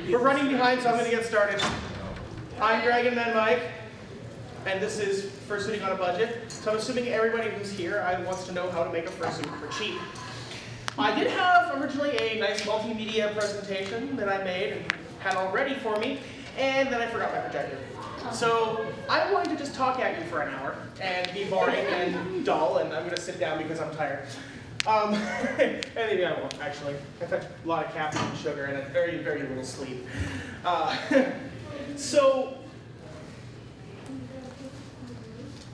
We're running behind, so I'm going to get started. I'm DragonManMike, and this is Fursuiting on a Budget. So I'm assuming everybody who's here wants to know how to make a fursuit for cheap. I did have originally a nice multimedia presentation that I made and had all ready for me, and then I forgot my projector. So I'm going to just talk at you for an hour and be boring and dull, and I'm going to sit down because I'm tired. Maybe I won't, actually. I've had a lot of caffeine and sugar and a very, very little sleep.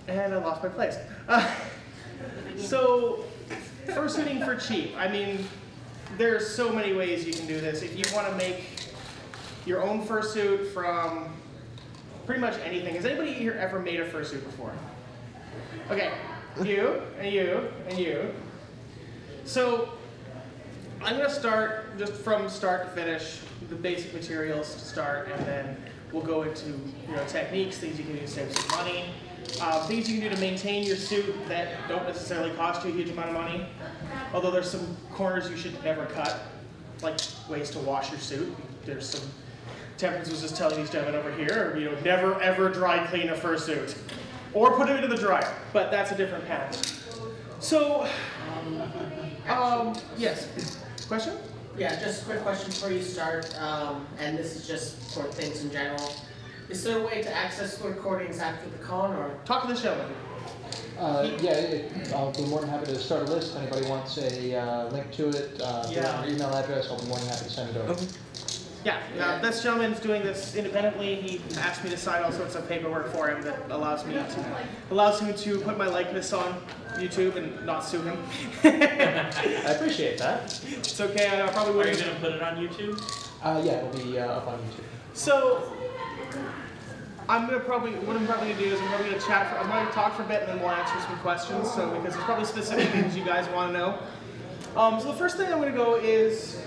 And I lost my place. So, fursuiting for cheap. I mean, there's so many ways you can do this. If you want to make your own fursuit from pretty much anything. Has anybody here ever made a fursuit before? Okay, you, and you, and you. So, I'm going to start just from start to finish, the basic materials to start, and then we'll go into techniques, things you can do to save some money, things you can do to maintain your suit that don't necessarily cost you a huge amount of money, although there's some corners you should never cut, like ways to wash your suit. There's some, Temperance was just telling these gentlemen over here, never ever dry clean a fursuit, or put it into the dryer, but that's a different panel. So, yes, question? Yeah, just a quick question before you start, and this is just for things in general. Is there a way to access the recordings after the con, or? Talk to the gentleman. I'll be more than happy to start a list. If anybody wants a link to it, your email address, I'll be more than happy to send it over. Okay. Yeah, this gentleman's doing this independently. He asked me to sign all sorts of paperwork for him that allows him to put my likeness on YouTube and not sue him. I appreciate that. It's okay. I probably wouldn't. Are you going to put it on YouTube? Yeah, it'll be up on YouTube. So, what I'm probably gonna do is I'm going to talk for a bit and then we'll answer some questions. So, because there's probably specific things you guys want to know. So the first thing I'm going to go is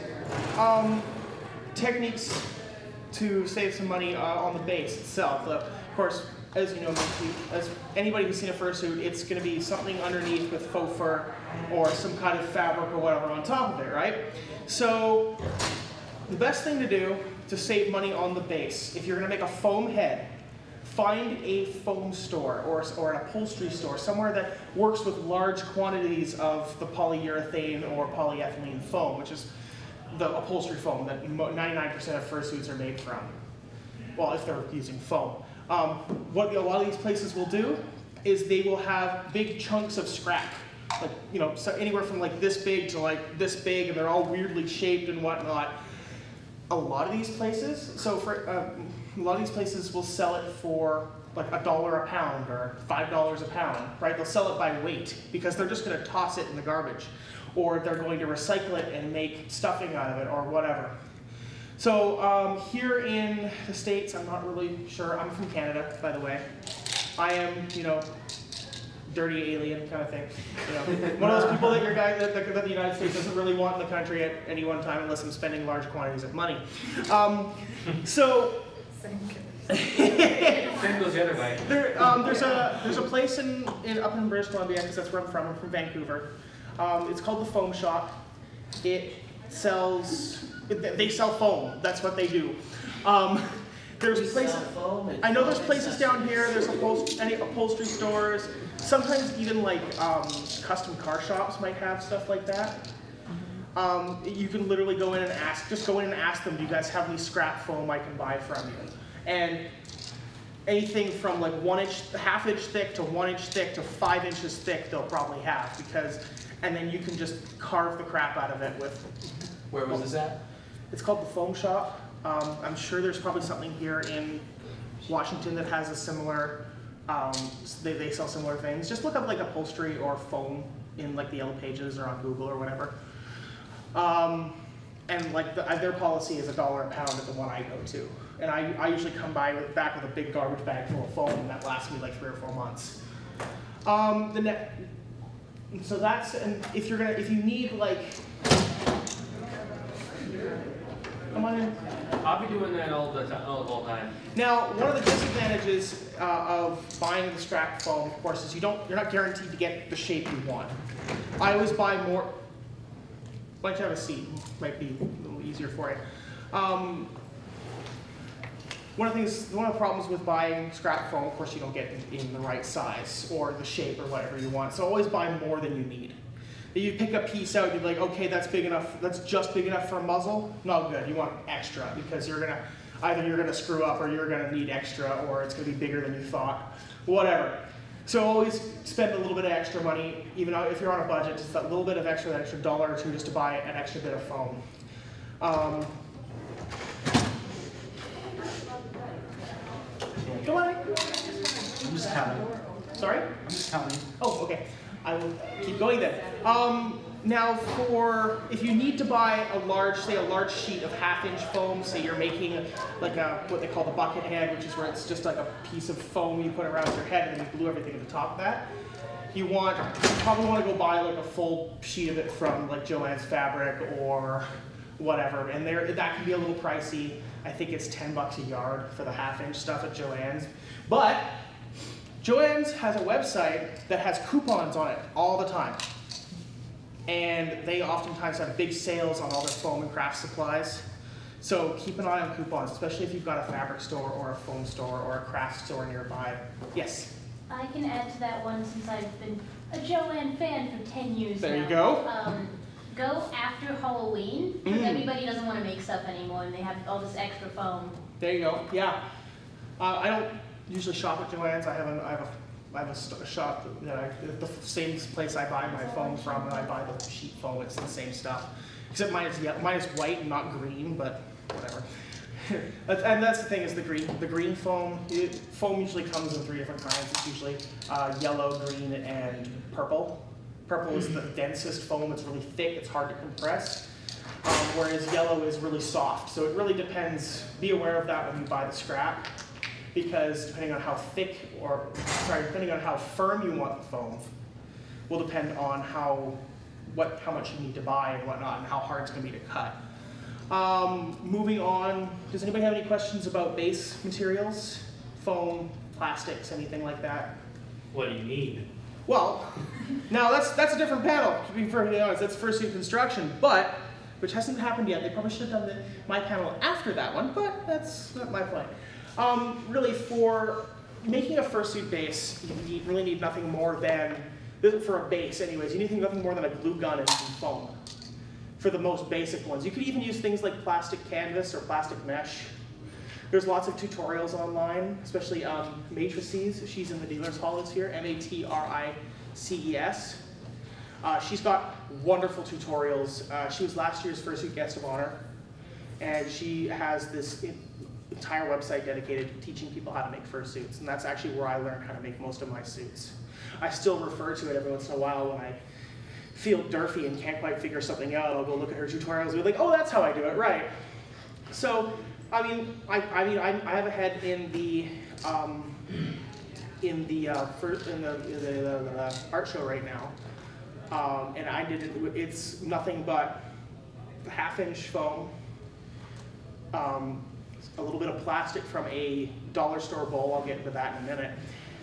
techniques to save some money on the base itself. Of course, as you know, as anybody who's seen a fursuit, it's going to be something underneath with faux fur or some kind of fabric or whatever on top of it, right? So the best thing to do to save money on the base, if you're going to make a foam head, find a foam store or an upholstery store, somewhere that works with large quantities of the polyurethane or polyethylene foam, which is the upholstery foam that 99% of fursuits are made from. Well, if they're using foam. What a lot of these places will do is they will have big chunks of scrap, like so anywhere from like this big to like this big, and they're all weirdly shaped and whatnot. A lot of these places, will sell it for like $1 a pound or $5 a pound, right? They'll sell it by weight because they're just going to toss it in the garbage, or they're going to recycle it and make stuffing out of it or whatever. So here in the States, I'm not really sure. I'm from Canada, by the way. I am, dirty alien kind of thing. One of those people that that the United States doesn't really want in the country at any one time unless I'm spending large quantities of money. Same goes the other way. There's a place up in British Columbia, because that's where I'm from. I'm from Vancouver. It's called the Foam Shop. They sell foam. That's what they do. There's places. I know there's places down here. There's upholstery stores. Sometimes even like custom car shops might have stuff like that. You can literally go in and ask them, do you guys have any scrap foam I can buy from you? And anything from like half inch thick to 1 inch thick to 5 inches thick, they'll probably have, and then you can just carve the crap out of it with. Where was this at? It's called the Foam Shop. I'm sure there's probably something here in Washington that has a similar. They sell similar things. Just look up like upholstery or foam in like the Yellow Pages or on Google or whatever. And like their policy is $1 a pound at the one I go to. And I usually come back with a big garbage bag full of foam, and that lasts me like 3 or 4 months. So that's, and if you need like, come on in. I'll be doing that all the time. Now, one of the disadvantages of buying the scrap foam, of course, is you're not guaranteed to get the shape you want. I always buy more. Why don't you have a seat? Might be a little easier for you. one of the problems with buying scrap foam, of course, you don't get in the right size or the shape or whatever you want. So always buy more than you need. If you pick a piece out, you're like, okay, that's big enough. That's just big enough for a muzzle. No good. You want extra because either you're gonna screw up or you're gonna need extra, or it's gonna be bigger than you thought. Whatever. So always spend a little bit of extra money, even if you're on a budget, just that little bit of extra, that extra $1 or $2 just to buy an extra bit of foam. Go on. I'm just counting. Sorry? I'm just counting. Oh, okay. I will keep going then. Now if you need to buy a large sheet of 1/2-inch foam, say you're making like what they call the bucket head, which is where it's just like a piece of foam you put around your head and then you glue everything at the top of that. You probably want to go buy like a full sheet of it from like Joann's Fabric or whatever, and that can be a little pricey. I think it's $10 a yard for the 1/2-inch stuff at Joann's. But Joann's has a website that has coupons on it all the time. And they oftentimes have big sales on all their foam and craft supplies. So keep an eye on coupons, especially if you've got a fabric store or a foam store or a craft store nearby. Yes? I can add to that one since I've been a Joann fan for 10 years now. There you go. Go after Halloween, because everybody doesn't want to make stuff anymore and they have all this extra foam. There you go, yeah. I don't usually shop at Joann's. I have a shop that the same place I buy my foam from, and I buy the sheet foam. It's the same stuff, except mine is white and not green, but whatever. And that's the thing, is the green foam. Foam usually comes in 3 different kinds. It's usually yellow, green, and purple. Purple is the densest foam. It's really thick. It's hard to compress. Whereas yellow is really soft. So it really depends. Be aware of that when you buy the scrap, because depending on how depending on how firm you want the foam, will depend on how much you need to buy and whatnot, and how hard it's going to be to cut. Moving on, does anybody have any questions about base materials? Foam, plastics, anything like that? What do you need? Well, now that's a different panel, to be perfectly honest. That's Fursuit construction, which hasn't happened yet. They probably should have done my panel after that one, but that's not my point. Really, for making a fursuit base, you really need nothing more than, for a base anyways, you need nothing more than a glue gun and some foam for the most basic ones. You could even use things like plastic canvas or plastic mesh. There's lots of tutorials online, especially Matrices. She's in the dealer's hall this year, Matrices. She's got wonderful tutorials. She was last year's Fursuit Guest of Honor, and she has this entire website dedicated to teaching people how to make fursuits, and that's actually where I learned how to make most of my suits. I still refer to it every once in a while when I feel dirty and can't quite figure something out. I'll go look at her tutorials and be like, oh, that's how I do it, right? So, I have a head in the art show right now, and it's nothing but 1/2-inch foam, a little bit of plastic from a dollar store bowl, I'll get into that in a minute,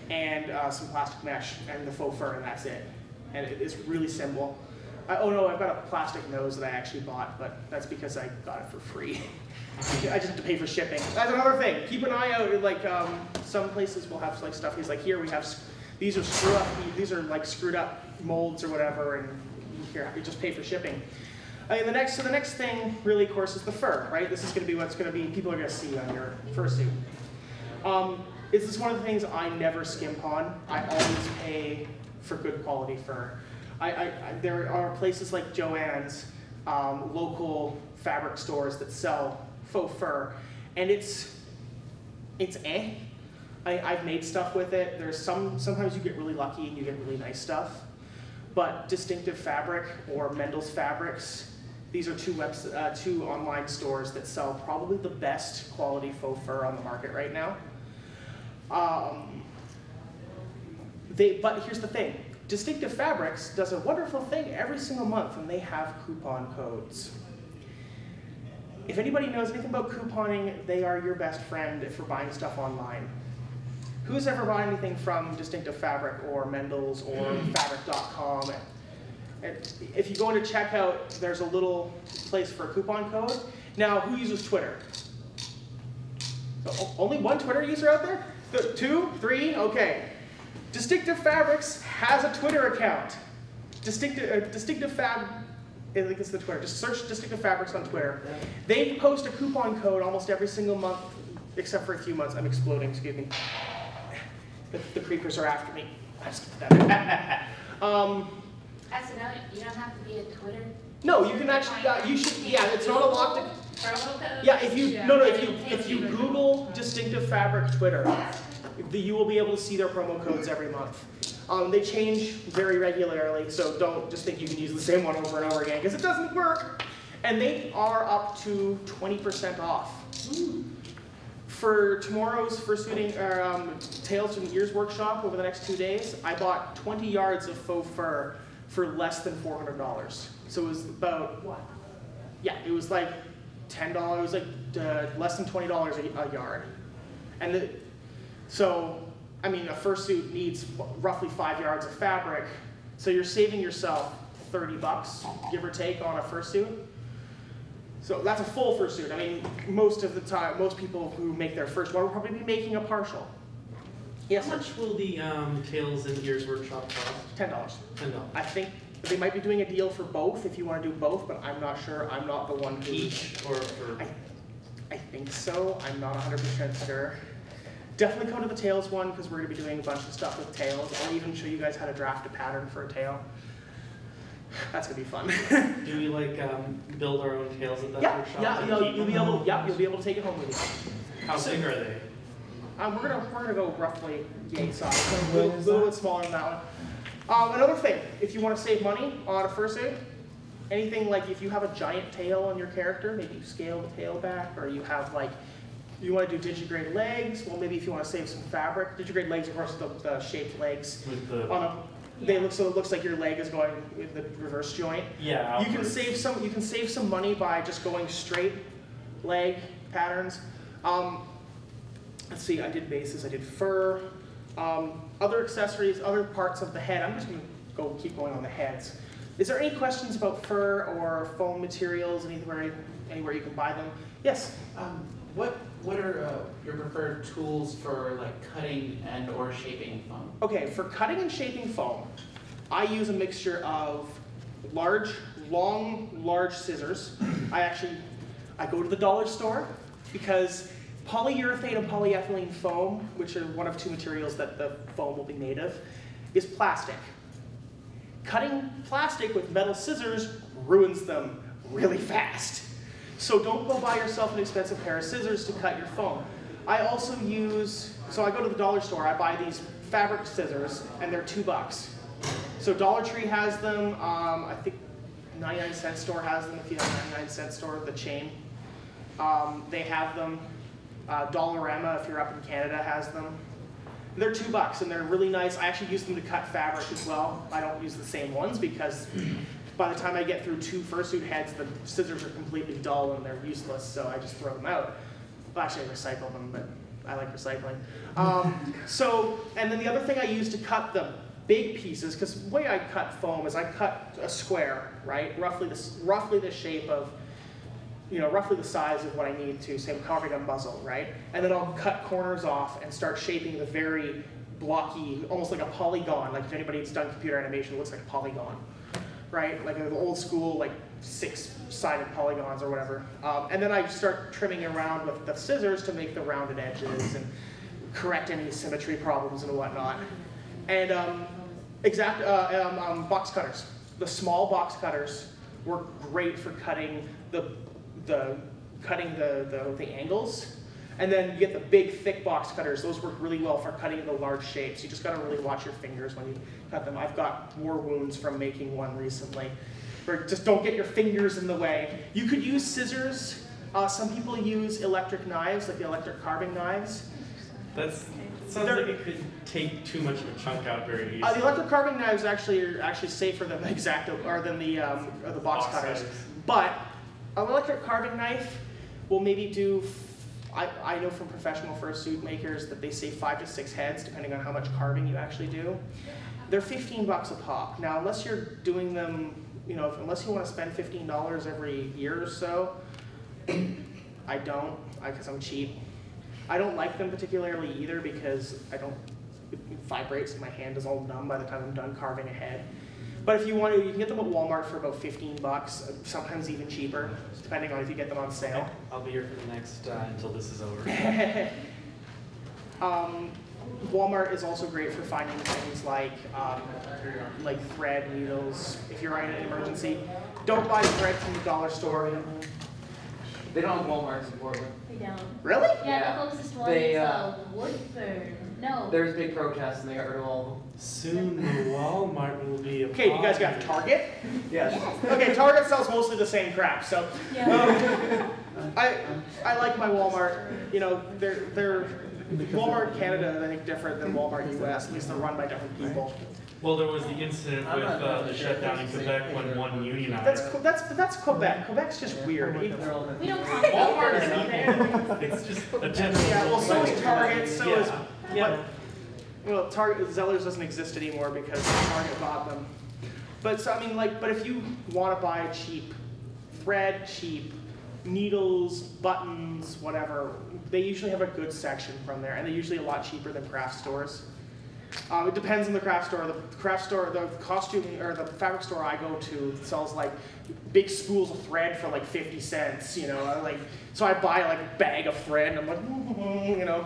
and some plastic mesh and the faux fur, and that's it. And it's really simple. Oh no, I've got a plastic nose that I actually bought, but that's because I got it for free. I just have to pay for shipping. That's another thing. Keep an eye out. Like some places will have like stuff. He's like, here we have. These are like screwed up molds or whatever, and here you just pay for shipping. I mean, the next thing really, of course, is the fur, right? This is going to be what's going to be people are going to see on your fursuit. This is one of the things I never skimp on. I always pay for good quality fur. There are places like Joann's, local fabric stores that sell faux fur, and it's I've made stuff with it. There's sometimes you get really lucky and you get really nice stuff, but Distinctive Fabric or Mendel's Fabrics, these are two online stores that sell probably the best quality faux fur on the market right now. But here's the thing. Distinctive Fabrics does a wonderful thing every single month, and they have coupon codes. If anybody knows anything about couponing, they are your best friend for buying stuff online. Who's ever bought anything from Distinctive Fabric or Mendel's or Fabric.com? If you go into checkout, there's a little place for a coupon code. Now, who uses Twitter? So only one Twitter user out there? Two? Three? Okay. Distinctive Fabrics has a Twitter account. Distinctive Fab, I think it's the Twitter. Just search Distinctive Fabrics on Twitter. They post a coupon code almost every single month, except for a few months. I'm exploding, excuse me. The creepers are after me. I just get that. So now you don't have to be a Twitter. No, you can actually, you should, yeah, it's not a locked, Promo code? yeah, if you Google Distinctive Fabric Twitter, you will be able to see their promo codes every month. They change very regularly, so don't just think you can use the same one over and over again, because it doesn't work. And they are up to 20% off. For tomorrow's Fursuiting, Tails and Ears workshop over the next 2 days, I bought 20 yards of faux fur for less than $400. So it was about, yeah, it was like $10, it was like less than $20 a yard. And so, I mean, a fursuit needs roughly 5 yards of fabric, so you're saving yourself 30 bucks, give or take, on a fursuit. So that's a full fursuit. I mean, most of the time, most people who make their first one will probably be making a partial. Yes, How sir? much will the Tails and Ears workshop cost? $10. $10. I think they might be doing a deal for both if you want to do both, but I'm not sure. I'm not the one who... Each or for? I think so. I'm not 100% sure. Definitely come to the Tails one, because we're going to be doing a bunch of stuff with Tails. I'll even show you guys how to draft a pattern for a tail. That's going to be fun. Do we like build our own tails at that Yeah, workshop? yeah, and you'll keep be them? able to take it home with you. How big are they? We're gonna go roughly yay size, so a little bit smaller than that one. Another thing, if you want to save money on a fursuit, anything like if you have a giant tail on your character, maybe you scale the tail back, or you have like, you want to do digigrade legs. Well, maybe if you want to save some fabric, digigrade legs, of course, the shaped legs. With the They look so it looks like your leg is going with the reverse joint. yeah. You can outwards. save some money by just going straight leg patterns. Let's see, I did bases, I did fur, other accessories, other parts of the head. I'm just gonna keep going on the heads. Is there any questions about fur or foam materials, anywhere you can buy them? Yes? What are your preferred tools for like cutting and or shaping foam? Okay, for cutting and shaping foam, I use a mixture of large scissors. I go to the dollar store because polyurethane and polyethylene foam, which are one of two materials that the foam will be made of, is plastic. Cutting plastic with metal scissors ruins them really fast. So don't go buy yourself an expensive pair of scissors to cut your foam. I also use, so I go to the dollar store, I buy these fabric scissors, and they're $2. So Dollar Tree has them, I think 99-cent store has them if you have a 99-cent store, the chain. They have them. Dollarama, if you're up in Canada, has them. They're $2 and they're really nice. I actually use them to cut fabric as well. I don't use the same ones because by the time I get through 2 fursuit heads, the scissors are completely dull and they're useless, so I just throw them out. Well, actually, I recycle them, but I like recycling. And then the other thing I use to cut the big pieces, because the way I cut foam is I cut a square, right? Roughly the shape of, roughly the size of what I need to, say, carving a muzzle, right? And then I'll cut corners off and start shaping the very blocky, almost like a polygon. Like if anybody's done computer animation, it looks like a polygon, right? Like an old school, like 6-sided polygons or whatever. And then I start trimming around with the scissors to make the rounded edges and correct any symmetry problems and whatnot. And box cutters. The small box cutters work great for cutting the angles, and then you get the big thick box cutters. Those work really well for cutting the large shapes. You just got to really watch your fingers when you cut them. I've got more wounds from making one recently. Or just don't get your fingers in the way. You could use scissors. Some people use electric knives, like the electric carving knives. That sounds like it could take too much of a chunk out very easily. The electric carving knives are actually safer than the X-Acto or than the box cutters. But an electric carving knife will maybe do, I know from professional fursuit makers that they say 5 to 6 heads, depending on how much carving you actually do. They're $15 a pop. Now, unless you're doing them, unless you want to spend $15 every year or so, I don't, because I'm cheap. I don't like them particularly either because it vibrates and my hand is all numb by the time I'm done carving a head. But if you want to, you can get them at Walmart for about $15, sometimes even cheaper, depending on if you get them on sale. Okay. I'll be here for the next, until this is over. Walmart is also great for finding things like thread, needles, if you're in an emergency. Don't buy thread from the dollar store. They don't have Walmarts in Portland. They don't. Really? Yeah, Yeah. the closest one They, is Woodford. No. There was big protests and they got rid of all of them. Soon the Walmart will be a Okay, you guys got Target? Yes. Okay, Target sells mostly the same crap, so Yeah. I like my Walmart. You know, they're Walmart Canada, I think, different than Walmart US. At least they're run by different people. Well, there was the incident with the shutdown in Quebec when one unionized. That's Quebec. Quebec's just weird. We don't Walmart is contact equal. It's just a general. Yeah, well, so is Target. So is Yeah. well, Target Zellers doesn't exist anymore because Target bought them. But so I mean, but if you want to buy cheap thread, cheap needles, buttons, whatever, they usually have a good section from there, and they're usually a lot cheaper than craft stores. It depends on the craft store. The craft store, the costume or the fabric store I go to sells like big spools of thread for like 50 cents. You know, so I buy like a bag of thread, and I'm like, you know,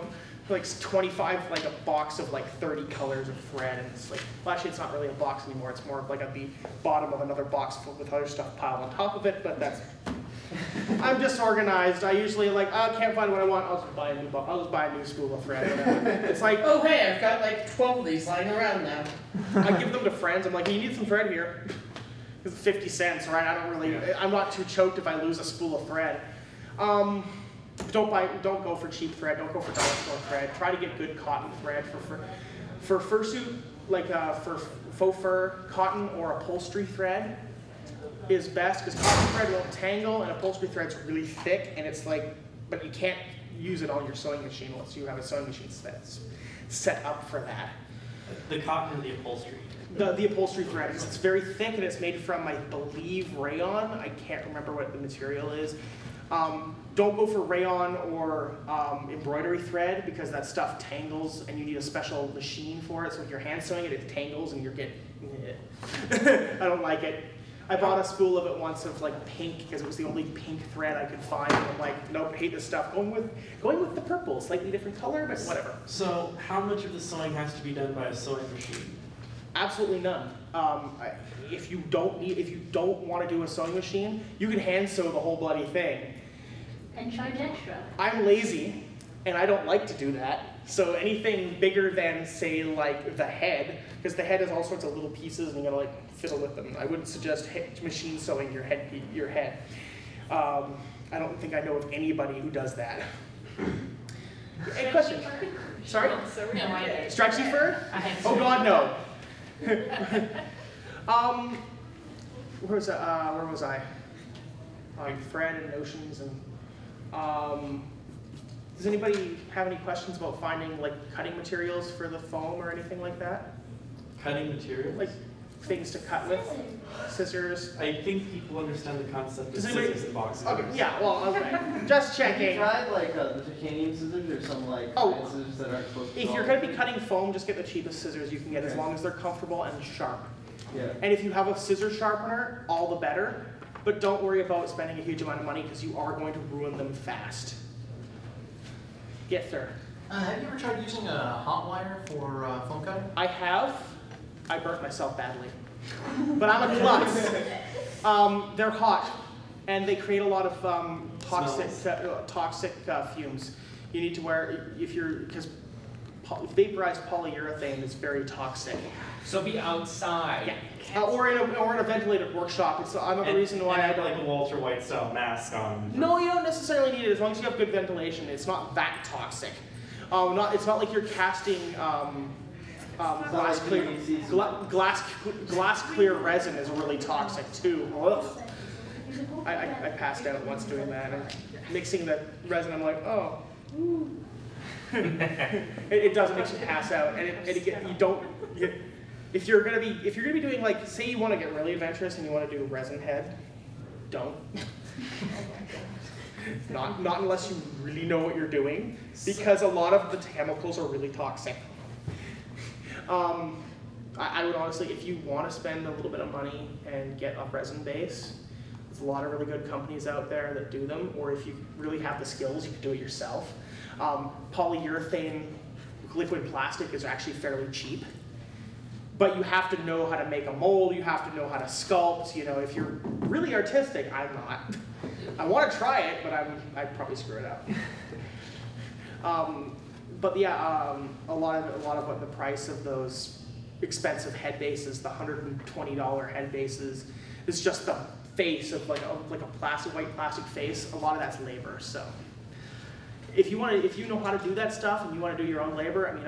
like 25, like a box of like 30 colors of thread, and it's like, well, actually, it's not really a box anymore. It's more of like at the bottom of another box filled with other stuff piled on top of it. But that's. I'm disorganized. I usually I can't find what I want. I'll just buy a new box. I'll just buy a new spool of thread. Whatever. It's like, Oh hey, I've got like 12 of these lying around now. I give them to friends. I'm like, you need some thread here. It's 50 cents, right? I'm not too choked if I lose a spool of thread. Don't go for cheap thread. Don't go for dollar store thread. Try to get good cotton thread for fursuit, for faux fur, cotton or upholstery thread is best because cotton thread won't tangle and upholstery thread's really thick and it's but you can't use it on your sewing machine unless you have a sewing machine that's set up for that. The cotton or the upholstery? The upholstery thread, because it's very thick and it's made from, I believe, rayon. I can't remember what the material is. Don't go for rayon or embroidery thread because that stuff tangles and you need a special machine for it. So if you're hand sewing it, it tangles and you're getting. I don't like it. I bought a spool of it once of pink because it was the only pink thread I could find. And I'm like, nope, hate this stuff. Going with the purple, slightly different color, but whatever. So how much of the sewing has to be done by a sewing machine? Absolutely none. If you don't want to do a sewing machine, you can hand sew the whole bloody thing. and charge extra. I'm lazy, and I don't like to do that. So anything bigger than, say, the head, because the head has all sorts of little pieces, and you gotta fiddle with them. I wouldn't suggest machine sewing your head. I don't think I know of anybody who does that. Any question? Sorry? Stretchy fur? Oh God, no. Where was I? Thread and notions and. Does anybody have any questions about finding cutting materials for the foam or anything like that? Cutting materials? Like things to cut with? Scissors? I think people understand the concept of Does anybody- scissors and box Okay, cutters. yeah, well, okay. Just Have you checking. tried the titanium scissors or some Oh. scissors that aren't supposed to If you're going to be cutting foam, just get the cheapest scissors you can get as long as they're comfortable and sharp. Yeah. And if you have a scissor sharpener, all the better. But don't worry about spending a huge amount of money because you are going to ruin them fast. Yes, sir. Have you ever tried using a hot wire for foam cutting? I have. I burnt myself badly. But I'm a klutz. They're hot, and they create a lot of toxic fumes. You need to wear, because vaporized polyurethane is very toxic. So be outside. Yeah. Or in a ventilated workshop. It's another reason why I have don't. a Walter White style mask on. No, you don't necessarily need it as long as you have good ventilation. It's not that toxic. It's not like you're casting glass clear resin is really toxic too. Ugh. I passed out once doing that and mixing the resin. I'm like, oh. It does make you pass out, and if you're gonna be doing say you want to get really adventurous and you want to do resin head, don't. Not unless you really know what you're doing, because a lot of the chemicals are really toxic. I would honestly, if you want to spend a little bit of money and get a resin base, there's a lot of really good companies out there that do them, or if you really have the skills, you can do it yourself. Polyurethane liquid plastic is actually fairly cheap, but you have to know how to make a mold, you have to know how to sculpt, you know, if you're really artistic. I'm not. I want to try it, but I'd probably screw it up. But yeah, a lot of what the price of those expensive head bases, the $120 head bases, is just the face of like a white plastic face. A lot of that's labor. So if you know how to do that stuff and you want to do your own labor, I mean,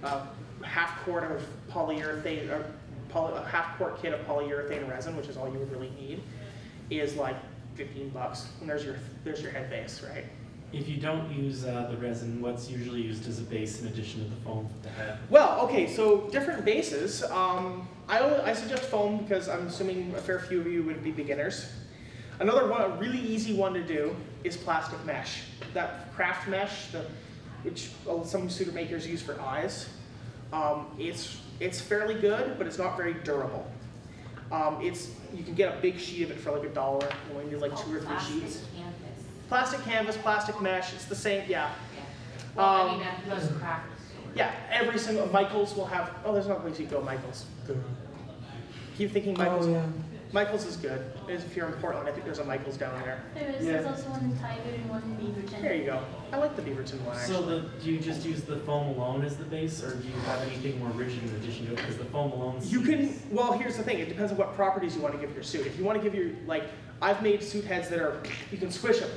a half quart of polyurethane, or a half quart kit of polyurethane resin, which is all you would really need, is like $15, and there's your head base, right? If you don't use the resin, what's usually used as a base in addition to the foam for the head? Well, okay, so different bases. I suggest foam because I'm assuming a fair few of you would be beginners. Another one, a really easy one to do, is plastic mesh. That craft mesh, which some suit makers use for eyes. It's fairly good, but it's not very durable. You can get a big sheet of it for like $1. You only need like 2 or 3 sheets. Plastic canvas, plastic mesh, it's the same, yeah. Well, I mean, at most craft stores. Yeah, every single, Michaels will have, oh, there's not a place you go, Michaels. Keep thinking Michaels. Oh, yeah. Michaels is good. If you're in Portland, I think there's a Michaels down there. There's also one in Tiger and one in Beaverton. There you go. I like the Beaverton one, actually. So do you just use the foam alone as the base, or do you have anything more rigid in addition to it? Because the foam alone You can, well, here's the thing. It depends on what properties you want to give your suit. If you want to give your, like, I've made suit heads that are, you can squish them,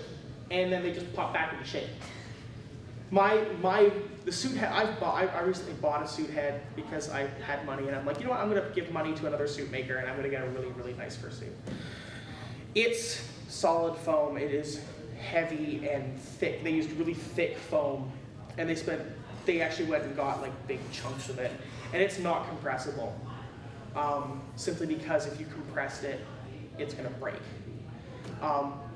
and then they just pop back into shape. The suit head, I recently bought a suit head because I had money, and I'm like, you know what, I'm going to give money to another suit maker, and I'm going to get a really, really nice fursuit. It's solid foam. It is heavy and thick. They used really thick foam, and they actually went and got like big chunks of it, and it's not compressible. Simply because if you compressed it, it's going to break.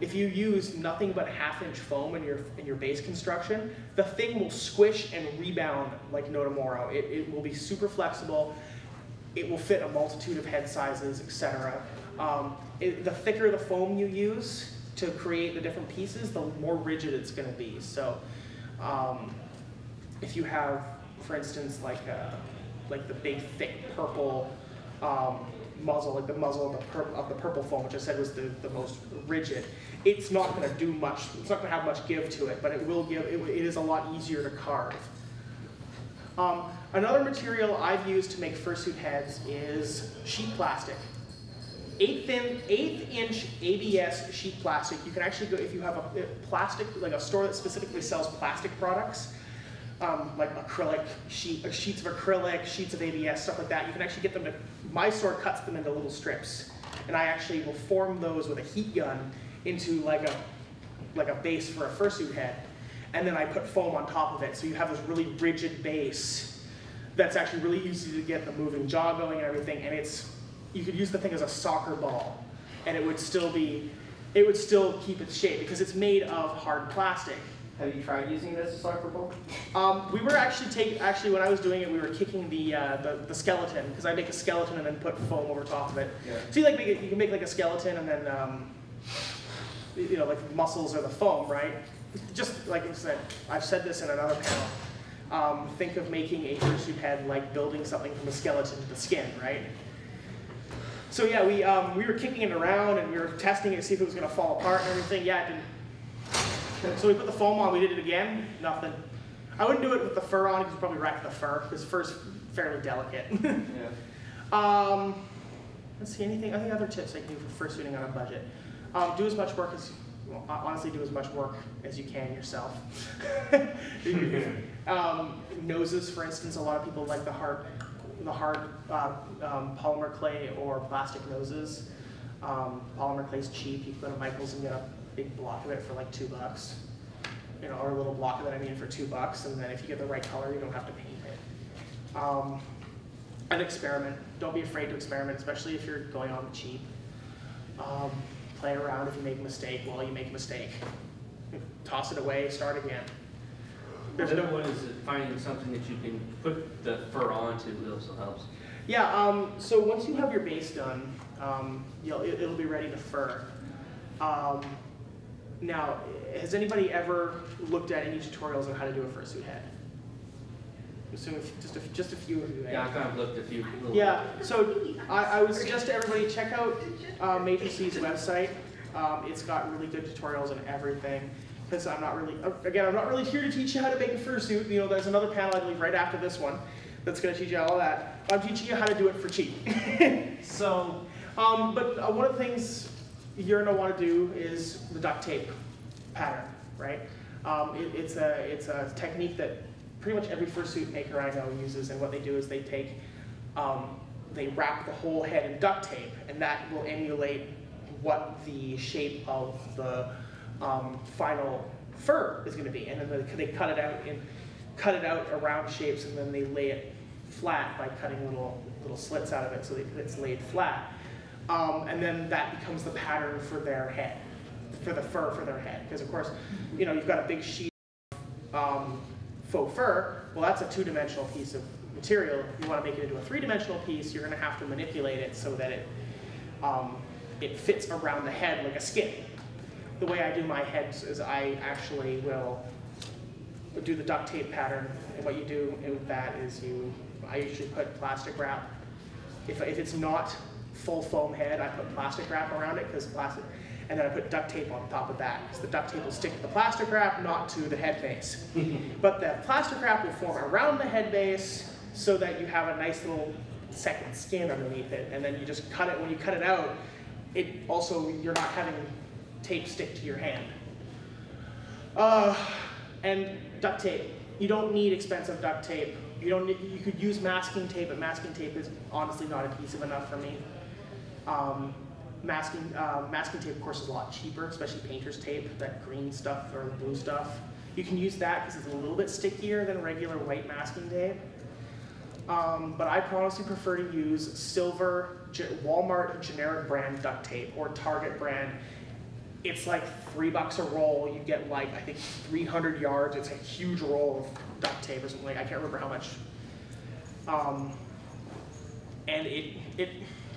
If you use nothing but 1/2-inch foam in your base construction, the thing will squish and rebound like no tomorrow. It will be super flexible. It will fit a multitude of head sizes, etc. The thicker the foam you use to create the different pieces, the more rigid it's going to be. So, if you have, for instance, like the big thick purple muzzle, like the muzzle of the purple foam, which I said was the most rigid, it's not going to do much. It's not going to have much give to it, but it will give. It is a lot easier to carve. Another material I've used to make fursuit heads is sheet plastic. 1/8-inch ABS sheet plastic. You can actually go, if you have a plastic, like a store that specifically sells plastic products, like acrylic sheets of acrylic, sheets of ABS, stuff like that. You can actually get them to, my store cuts them into little strips, and I actually will form those with a heat gun into like a base for a fursuit head, and then I put foam on top of it, so you have this really rigid base that's actually really easy to get the moving jaw going and everything, and you could use the thing as a soccer ball, and it would still keep its shape because it's made of hard plastic. Have you tried using it as a soccer ball? We were actually when I was doing it, we were kicking the skeleton, because I make a skeleton and then put foam over top of it. Yeah. So you can make like a skeleton and then like the muscles or the foam, right? Just like I said, I've said this in another panel. Think of making a fursuit head like building something from the skeleton to the skin, right? So yeah, we were kicking it around and we were testing it to see if it was going to fall apart and everything. Yeah, it didn't. So we put the foam on, we did it again, nothing. I wouldn't do it with the fur on because you probably wreck the fur, because fur's fairly delicate. Yeah. Let's see, any other tips I can do for fursuiting on a budget? Do as much work as, honestly, do as much work as you can yourself. Noses, for instance, a lot of people like the hard polymer clay or plastic noses. Polymer clay's cheap. You can go to Michael's and get a big block of it for like $2, or a little block of it, for $2, and then if you get the right color, you don't have to paint it. And experiment. Don't be afraid to experiment, especially if you're going on the cheap. Play around if you make a mistake while you make a mistake. toss it away, start again. The other one is finding something that you can put the fur onto also helps. Yeah, so once you have your base done, it'll be ready to fur. Now, has anybody ever looked at any tutorials on how to do a fursuit head? I'm assuming just a few of you have. Yeah, I kind of looked at a few. Yeah, so I would suggest to everybody check out Major C's website. It's got really good tutorials and everything. Because I'm not really here to teach you how to make a fursuit. You know, there's another panel I believe right after this one that's going to teach you all that. I'm teaching you how to do it for cheap. So, but one of the things you're going to want to do is the duct tape pattern, right? It's a technique that pretty much every fursuit maker I know uses, and what they do is they take, they wrap the whole head in duct tape, and that will emulate what the shape of the final fur is going to be, and then they cut it out around shapes, and then they lay it flat by cutting little slits out of it so that it's laid flat, and then that becomes the pattern for their head, for the fur for their head. Because of course, you know, you've got a big sheet of faux fur. Well, that's a two-dimensional piece of material. If you want to make it into a three-dimensional piece, you're going to have to manipulate it so that it fits around the head like a skin. The way I do my heads is I actually will do the duct tape pattern, and what you do with that is I usually put plastic wrap. If it's not full foam head, I put plastic wrap around it, and then I put duct tape on top of that, because the duct tape will stick to the plastic wrap, not to the head base. But the plastic wrap will form around the head base so that you have a nice little second skin underneath it, and then you just cut it. When you cut it out, you're not having tape stick to your hand. And duct tape. You don't need expensive duct tape. You could use masking tape, but masking tape is honestly not adhesive enough for me. Masking tape, of course, is a lot cheaper, especially painter's tape, that green stuff or the blue stuff. You can use that because it's a little bit stickier than regular white masking tape. But I honestly prefer to use silver Walmart generic brand duct tape or Target brand. It's like $3 a roll. You get like, I think 300 yards. It's a huge roll of duct tape or something like, I can't remember how much. And it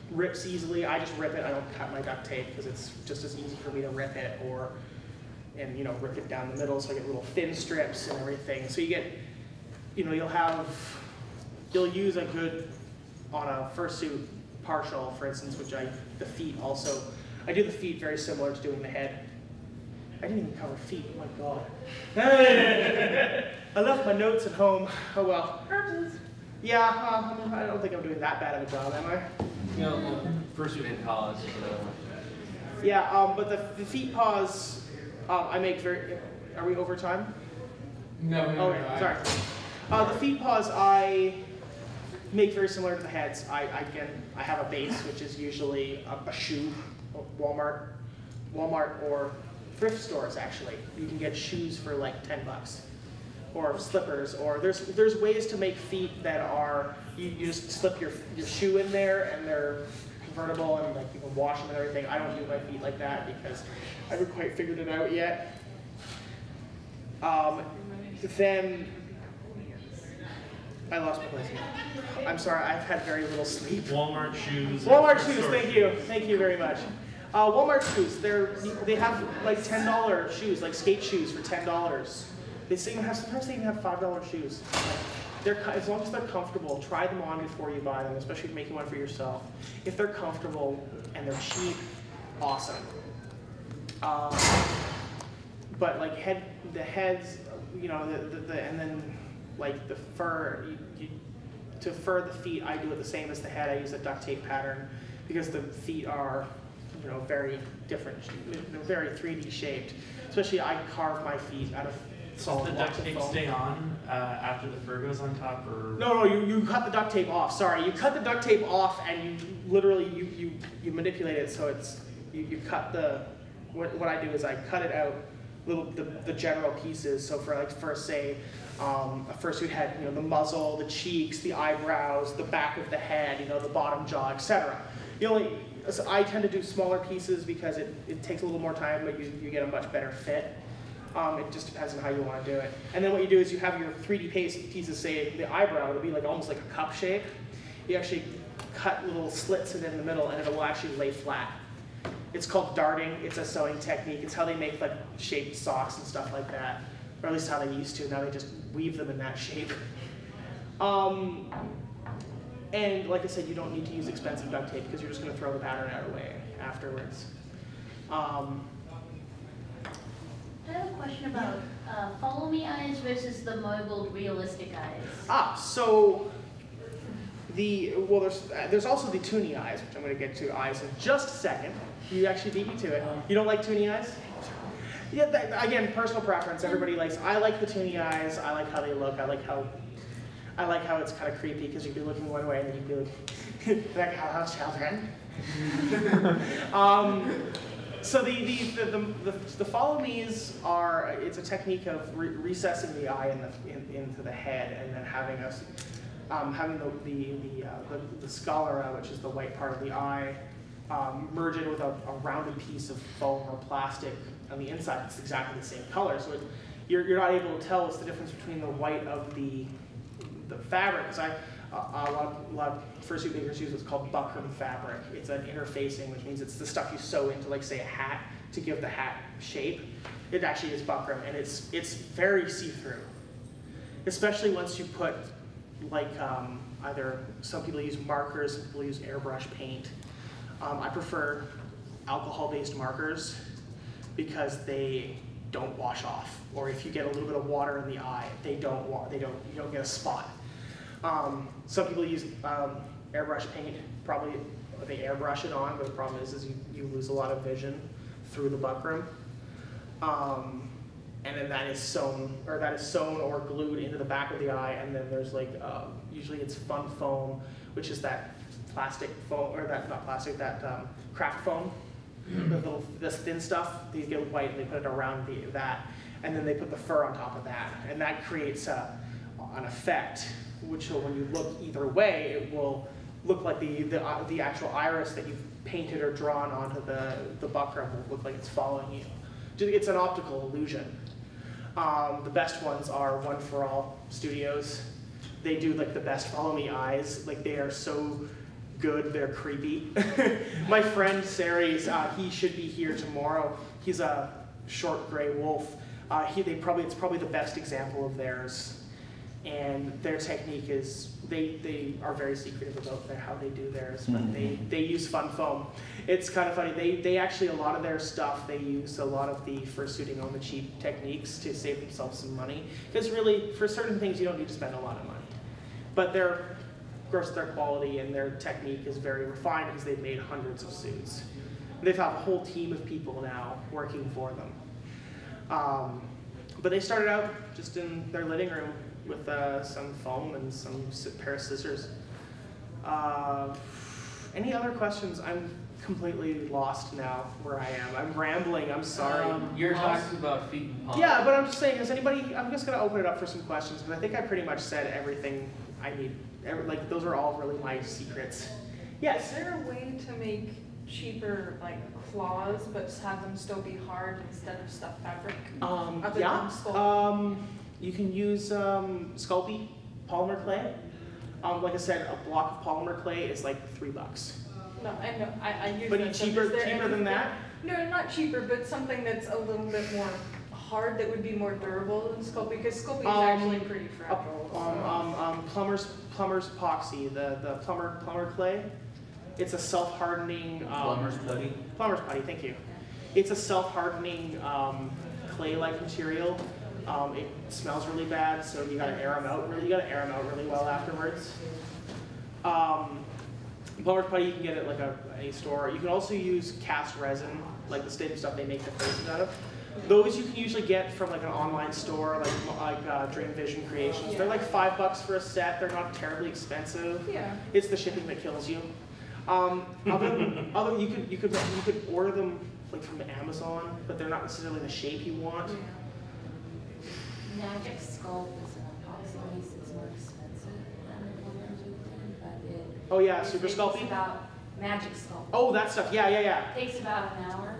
rips easily. I just rip it. I don't cut my duct tape because it's just as easy for me to rip it and rip it down the middle, so I get little thin strips and everything. So you get, you'll use a good, on a fursuit partial, for instance, which the feet also, I do the feet very similar to doing the head. I didn't even cover feet, oh my God. I left my notes at home, oh well. Yeah, I don't think I'm doing that bad of a job, am I? Fursuit in college. Yeah, but the feet paws, I make very, are we over time? No. Okay, sorry. The feet paws I make very similar to the heads. I have a base, which is usually a shoe, Walmart or thrift stores actually. You can get shoes for like $10. Or slippers, or there's ways to make feet that are, you just slip your shoe in there and they're convertible and like you can wash them and everything. I don't do my feet like that because I haven't quite figured it out yet. Then I lost my place here. I'm sorry, I've had very little sleep. Walmart shoes. Walmart shoes, thank you very much. Walmart shoes, they have like $10 shoes, like skate shoes for $10. Sometimes they even have $5 shoes. As long as they're comfortable, try them on before you buy them, especially if you're making one for yourself. If they're comfortable and they're cheap, awesome. But like the heads, and then like the fur, to fur the feet, I do it the same as the head. I use a duct tape pattern because the feet are, very different. They're very 3D shaped. Especially I carve my feet out of solid blocks of foam. Does the duct tape stay on after the fur goes on top, or? No, you cut the duct tape off. Sorry, you cut the duct tape off, and you literally you manipulate it so it's you cut the. What I do is I cut it out, the general pieces. So for say a fursuit head, the muzzle, the cheeks, the eyebrows, the back of the head, the bottom jaw, etc. I tend to do smaller pieces because it takes a little more time, but you get a much better fit. It just depends on how you want to do it. And then what you do is you have your 3D pieces, say the eyebrow, it'll be like almost like a cup shape. You actually cut little slits in the middle and it will actually lay flat. It's called darting. It's a sewing technique. It's how they make like shaped socks and stuff like that. Or at least how they used to. Now they just weave them in that shape. And like I said, you don't need to use expensive duct tape because you're just going to throw the pattern out away afterwards. I have a question about follow me eyes versus the mobile realistic eyes. So there's also the toony eyes, which I'm going to get to eyes in just a second. You actually beat me to it. You don't like toony eyes? Yeah, again, personal preference. Everybody likes. I like the toony eyes. I like how they look. I like how it's kind of creepy because you'd be looking one way and then you'd be like how's children? So the follow me's are, it's a technique of recessing the eye into the head and then having us having the sclera, which is the white part of the eye, merge it with a rounded piece of foam or plastic on the inside. It's exactly the same color, so you're not able to tell what's the difference between the white of the fabric. Because a lot of fursuit makers use what's called buckram fabric. It's an interfacing, which means it's the stuff you sew into, like say a hat to give the hat shape. It actually is buckram, and it's very see-through. Especially once you put like either some people use markers, some people use airbrush paint. I prefer alcohol-based markers because they don't wash off, or if you get a little bit of water in the eye, you don't get a spot. Some people use airbrush paint. Probably they airbrush it on, but the problem is you lose a lot of vision through the buckram. And then that is sewn or glued into the back of the eye, and then there's like usually it's fun foam, which is that plastic foam, or that not plastic, that craft foam. This thin stuff, they get white and they put it around that, and then they put the fur on top of that, and that creates an effect, which when you look either way, it will look like the actual iris that you've painted or drawn onto the buckram will look like it's following you. It's an optical illusion. The best ones are One for All Studios. They do like the best follow me eyes. Like they are so good, they're creepy. My friend Ceres, he should be here tomorrow. He's a short gray wolf. It's probably the best example of theirs. And their technique is, they are very secretive about how they do theirs, but they use fun foam. It's kind of funny, they actually, a lot of their stuff, they use a lot of the fursuiting on the cheap techniques to save themselves some money. Because really, for certain things, you don't need to spend a lot of money. But of course, their quality and their technique is very refined because they've made hundreds of suits. They've had a whole team of people now working for them. But they started out just in their living room with some foam and some pair of scissors. Any other questions? I'm completely lost now where I am. I'm rambling, I'm sorry. You're talking about feet and paws. Yeah, but I'm just saying, I'm just gonna open it up for some questions, because I think I pretty much said everything I need. Like, those are all really my secrets. Yes? Is there a way to make cheaper, like, claws, but have them still be hard instead of stuffed fabric? Other than sculpt? You can use Sculpey polymer clay. Like I said, a block of polymer clay is like $3. No, I know, I use But that. cheaper than that? No, not cheaper, but something that's a little bit more hard, that would be more durable than Sculpey, because Sculpey is actually pretty fragile. Plumber's epoxy, the plumber clay. It's a self-hardening. Plumber's putty. Plumber's putty, thank you. It's a self-hardening clay-like material. It smells really bad, so you gotta air them out. You gotta air them out really well afterwards. Plumber's putty, you can get it like any store. You can also use cast resin, like the same stuff they make the faces out of. Those you can usually get from like an online store, like Dream Vision Creations. Yeah. They're like $5 for a set. They're not terribly expensive. Yeah. It's the shipping that kills you. You could order them like from Amazon, but they're not necessarily the shape you want. Magic Sculpt is an epoxy base. It's more expensive than the Plumber's Weekly, but it. Oh yeah, Super takes Sculpey? about Magic Sculpt. Oh, that stuff. Yeah. It takes about an hour,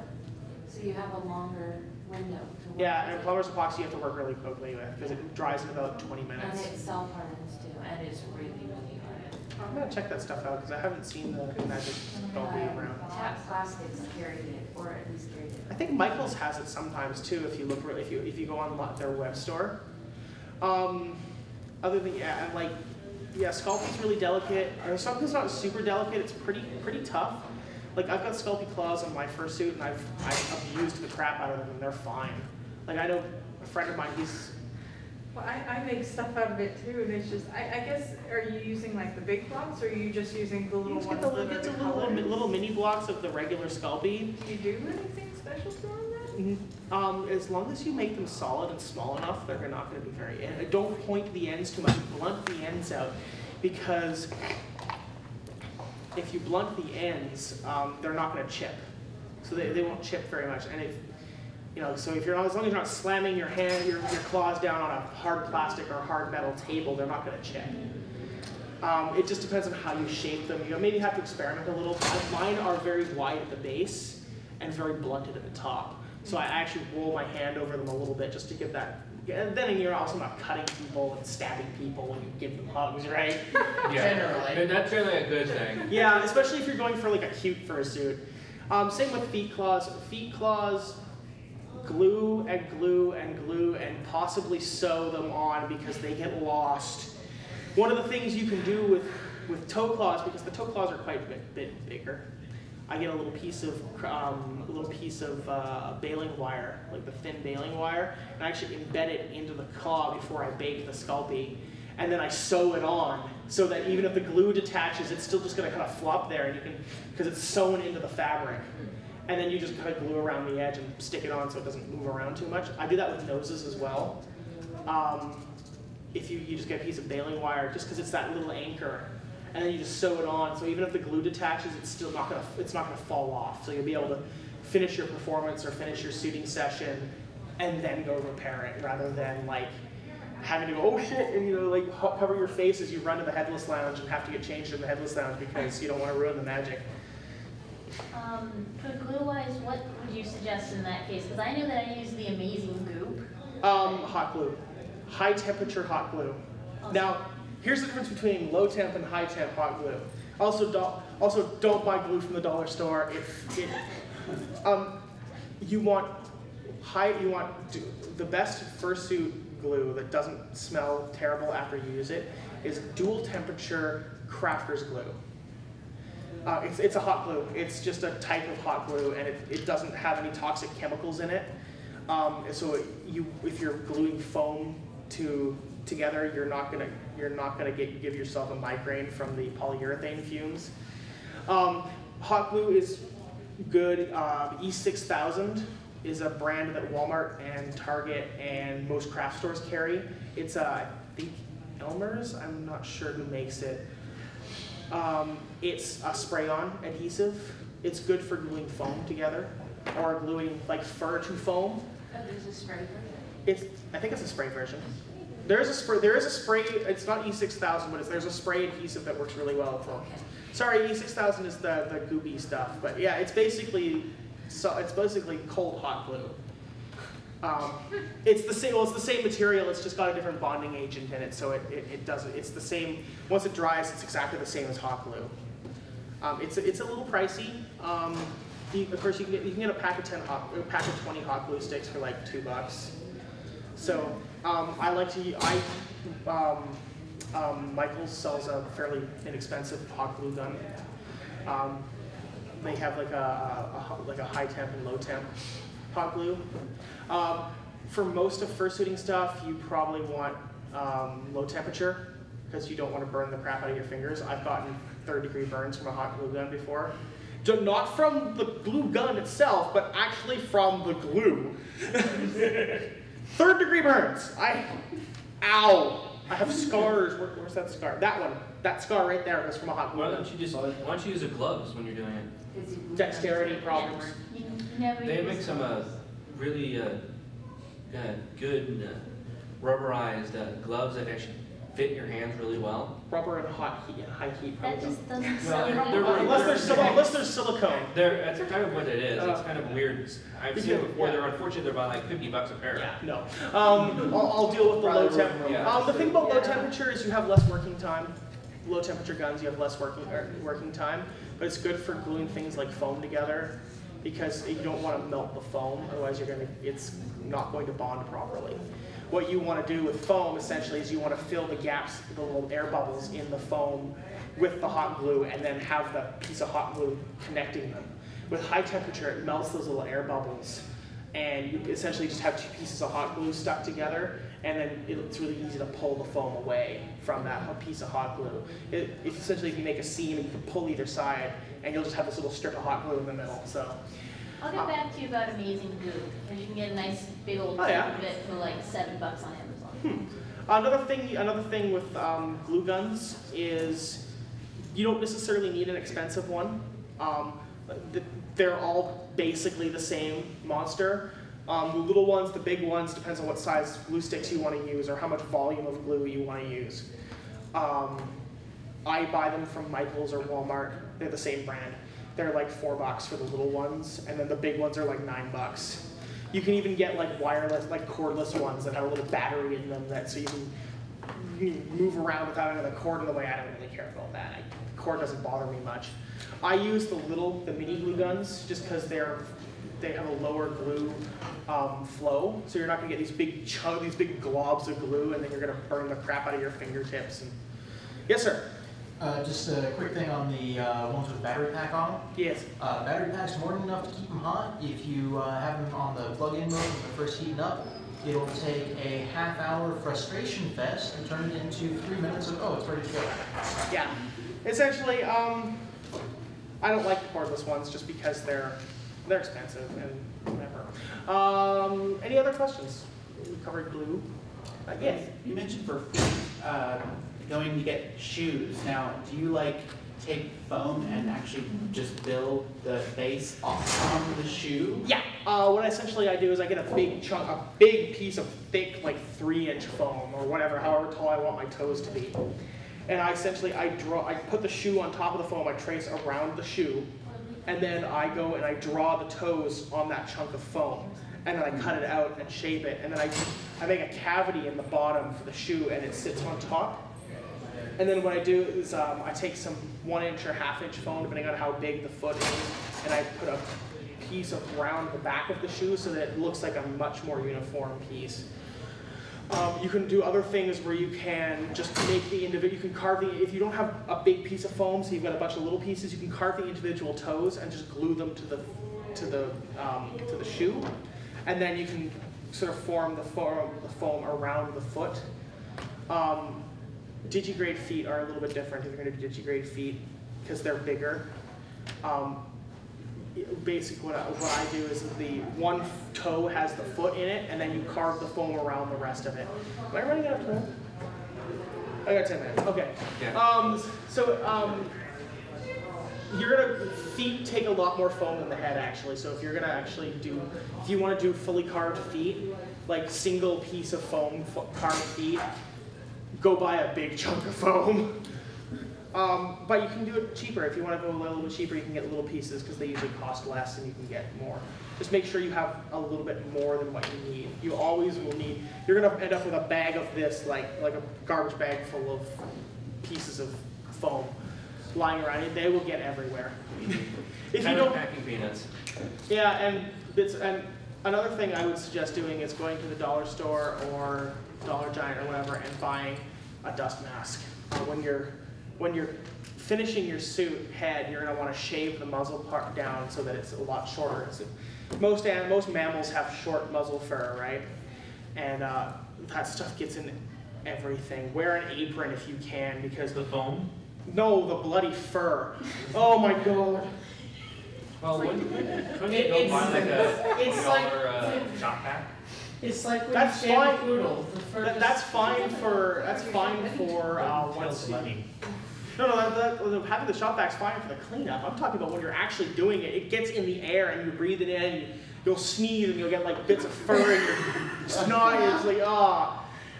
so you have a longer window to Yeah, and plumber's epoxy you have to work really quickly with because it dries in about 20 minutes. And it self-hardens too, and it's really, really hard. I'm gonna check that stuff out because I haven't seen the magic Sculpey around. Tap Plastics carried it, or at least carried it. I think Michael's has it sometimes too. If you look, if you go on their web store. Other than Sculpey's really delicate. Or something's not super delicate. It's pretty tough. Like I've got Sculpey claws on my fursuit, and I've abused the crap out of them, and they're fine. Like I know a friend of mine, Well, I make stuff out of it too, and it's just, I guess, are you using like the big blocks, or are you just using the little ones that are the colors? little mini blocks of the regular Sculpey. Do you do anything special to them then? As long as you make them solid and small enough, they're not going to be very. Don't point the ends too much. Blunt the ends out, because if you blunt the ends, they're not going to chip. So they won't chip very much. And so if you're not, as long as you're not slamming your claws down on a hard plastic or hard metal table, they're not going to chip. It just depends on how you shape them. You maybe have to experiment a little. Mine are very wide at the base and very blunted at the top. So I actually roll my hand over them a little bit just to give that. And then you're also not cutting people and stabbing people when you give them hugs, right? Generally. That's really a good thing. Yeah, especially if you're going for like a cute fursuit. Same with feet claws. Feet claws, glue and glue and glue and possibly sew them on because they get lost. One of the things you can do with toe claws, because the toe claws are quite a bit bigger, I get a little piece of baling wire, like the thin baling wire, and I actually embed it into the claw before I bake the Sculpey, and then I sew it on so that even if the glue detaches, it's still just going to kind of flop there, and because it's sewn into the fabric. And then you just kind of glue around the edge and stick it on so it doesn't move around too much. I do that with noses as well. If you just get a piece of baling wire, just because it's that little anchor, and then you just sew it on. So even if the glue detaches, it's still not gonna fall off. So you'll be able to finish your performance or finish your suiting session, and then go repair it, rather than like having to go, oh shit, and like cover your face as you run to the headless lounge and have to get changed in the headless lounge because you don't want to ruin the magic. For glue-wise, what would you suggest in that case? Because I know that I use the Amazing Goop. Hot glue. High temperature hot glue. Awesome. Now, here's the difference between low temp and high temp hot glue. Also don't buy glue from the dollar store. You want the best fursuit glue that doesn't smell terrible after you use it is dual temperature crafter's glue. It's a hot glue. It's just a type of hot glue, and it doesn't have any toxic chemicals in it. So if you're gluing foam together, you're not gonna give yourself a migraine from the polyurethane fumes. Hot glue is good. E6000 is a brand that Walmart and Target and most craft stores carry. It's I think Elmer's. I'm not sure who makes it. It's a spray-on adhesive. It's good for gluing foam together, or gluing like fur to foam. Oh, there's a spray version? I think it's a spray version. There is a spray. It's not E6000, but there's a spray adhesive that works really well with foam. Okay. Sorry, E6000 is the goopy stuff, but yeah, it's basically cold hot glue. It's the same. Well, it's the same material. It's just got a different bonding agent in it, so it doesn't. It's the same. Once it dries, it's exactly the same as hot glue. It's a little pricey. Of course, you can get a pack of 20 hot glue sticks for like $2. So I like to. Michaels sells a fairly inexpensive hot glue gun. They have like a high temp and low temp hot glue. For most of fursuiting stuff, you probably want low temperature because you don't want to burn the crap out of your fingers. I've gotten 3rd-degree burns from a hot glue gun before. Not from the glue gun itself, but actually from the glue. 3rd-degree burns. Ow! I have scars. Where's that scar? That one. That scar right there was from a hot glue gun. Why don't you use the gloves when you're doing it? Dexterity problems. They make some really good rubberized gloves that actually fit in your hands really well? Rubber and hot heat and high heat That probably. just doesn't Well, sound they're- right. Unless there's silicone. That's kind of what it is. It's kind of weird. I've seen it before. They're unfortunately they're about like $50 a pair. Yeah, no. I'll deal with the low temp. The thing about low temperature is you have less working time. Low temperature guns, you have less working time, but it's good for gluing things like foam together because you don't want to melt the foam, otherwise it's not going to bond properly. What you want to do with foam essentially is you want to fill the gaps, the little air bubbles in the foam with the hot glue and then have the piece of hot glue connecting them. With high temperature, it melts those little air bubbles and you essentially just have two pieces of hot glue stuck together, and then it's really easy to pull the foam away from that piece of hot glue. It's essentially, if you make a seam, you can pull either side, and you'll just have this little strip of hot glue in the middle. So, I'll get back to you about Amazing Glue, because you can get a nice big old tube of it for like $7 on Amazon. Another thing with glue guns is you don't necessarily need an expensive one. They're all basically the same monster. The little ones, the big ones, depends on what size glue sticks you want to use or how much volume of glue you want to use. I buy them from Michael's or Walmart. They're the same brand. They're like $4 for the little ones, and then the big ones are like $9. You can even get like wireless, like cordless ones that have a little battery in them so you can move around without having the cord in the way. I don't really care about that. The cord doesn't bother me much. I use the mini glue guns just because they have a lower glue flow, so you're not going to get these big big globs of glue, and then you're going to burn the crap out of your fingertips. And yes, sir. Just a quick thing on the ones with battery pack on them. Yes. Battery pack's more than enough to keep them hot. If you have them on the plug-in mode when they're first heating up, it'll take a half-hour frustration fest and turn it into 3 minutes of, oh, it's ready to go. Yeah. Essentially, I don't like the cordless ones just because they're expensive and whatever. Any other questions? We covered glue. Yes. You mentioned for feet, going to get shoes. Now, do you like take foam and actually just build the base on the shoe? Yeah. What essentially I do is I get a big piece of thick, like 3-inch foam or whatever, however tall I want my toes to be. And I put the shoe on top of the foam, I trace around the shoe, and then I go and I draw the toes on that chunk of foam. And then I cut it out and shape it, and then I make a cavity in the bottom for the shoe, and it sits on top. And then what I do is I take some 1-inch or 1/2-inch foam, depending on how big the foot is, and I put a piece around the back of the shoe so that it looks like a much more uniform piece. You can do other things where you can just make the individual, you can carve if you don't have a big piece of foam, so you've got a bunch of little pieces, you can carve the individual toes and just glue them to the shoe. And then you can sort of form the foam around the foot. Digigrade feet are a little bit different if you're going to do digigrade feet because they're bigger. Basically, what I do is the one toe has the foot in it, and then you carve the foam around the rest of it. Am I running out of time? I got 10 minutes. Okay. Yeah. Feet take a lot more foam than the head actually. So if you're gonna if you want to do fully carved feet, like single piece of foam carved feet, go buy a big chunk of foam. But you can do it cheaper. If you want to go a little bit cheaper, you can get little pieces because they usually cost less and you can get more. Just make sure you have a little bit more than what you need. You always will need, you're gonna end up with a bag of this, like a garbage bag full of pieces of foam lying around. They will get everywhere. If you don't, packing peanuts. yeah, and another thing I would suggest doing is going to the dollar store or Dollar Giant or whatever and buying a dust mask. When you're finishing your suit head, you're going to want to shave the muzzle part down so that it's a lot shorter. Most mammals have short muzzle fur, right? And that stuff gets in everything. Wear an apron if you can because The foam? no, the bloody fur. Oh my god. Well, couldn't you go It's buy like a it's like- $20 shop pack? It's like when That's you shave a fine. poodle. The fur That's just- fine for once. No, having the shop vac's fine for the cleanup. I'm talking about when you're actually doing it. It gets in the air and you breathe it in. You'll sneeze and you'll get like bits of fur in your snot. It's like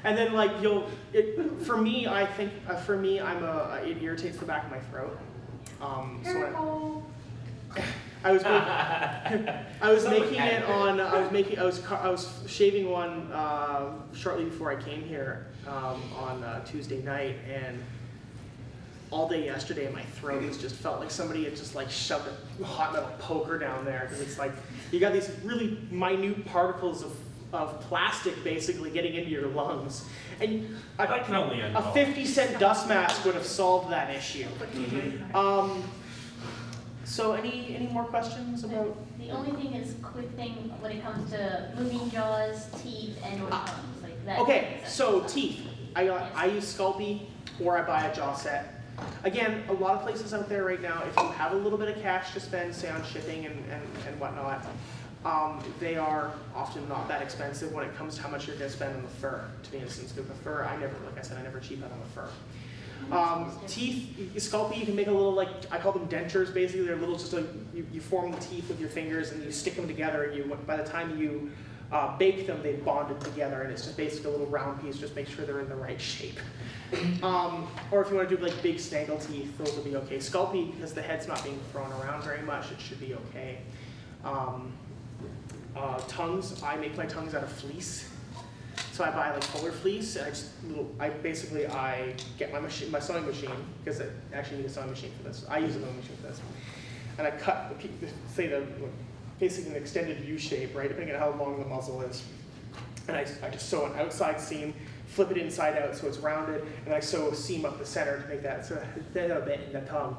And then like for me, I think it irritates the back of my throat. So I was shaving one shortly before I came here on Tuesday night, and all day yesterday my throat just felt like somebody had just like shoved a hot metal poker down there, because it's like you got these really minute particles of plastic basically getting into your lungs, and a 50-cent dust mask would have solved that issue. So any more questions about? The only thing is, quick thing when it comes to moving jaws, teeth, and or tongues, like that. Okay, so teeth. I use Sculpey, or I buy a jaw set. Again, a lot of places out there right now, if you have a little bit of cash to spend, say on shipping and whatnot, they are often not that expensive when it comes to how much you're going to spend on the fur. To be instance, with the fur, like I said, I never cheap out on the fur. Teeth, Sculpey, you can make a little, like, I call them dentures, basically. They're little, just like, you form the teeth with your fingers and you stick them together, and by the time you bake them, they've bonded together, and it's just basically a little round piece, just make sure they're in the right shape. Or if you want to do like big snaggle teeth, those will be okay. Sculpey, because the head's not being thrown around very much, it should be okay. Tongues, I make my tongues out of fleece. So I buy like polar fleece, and I get my sewing machine, because I actually need a sewing machine for this. I use a sewing machine for this. And I cut basically an extended U shape, right, depending on how long the muzzle is. And I just sew an outside seam, flip it inside out so it's rounded, and I sew a seam up the center to make that so a bit in the tongue.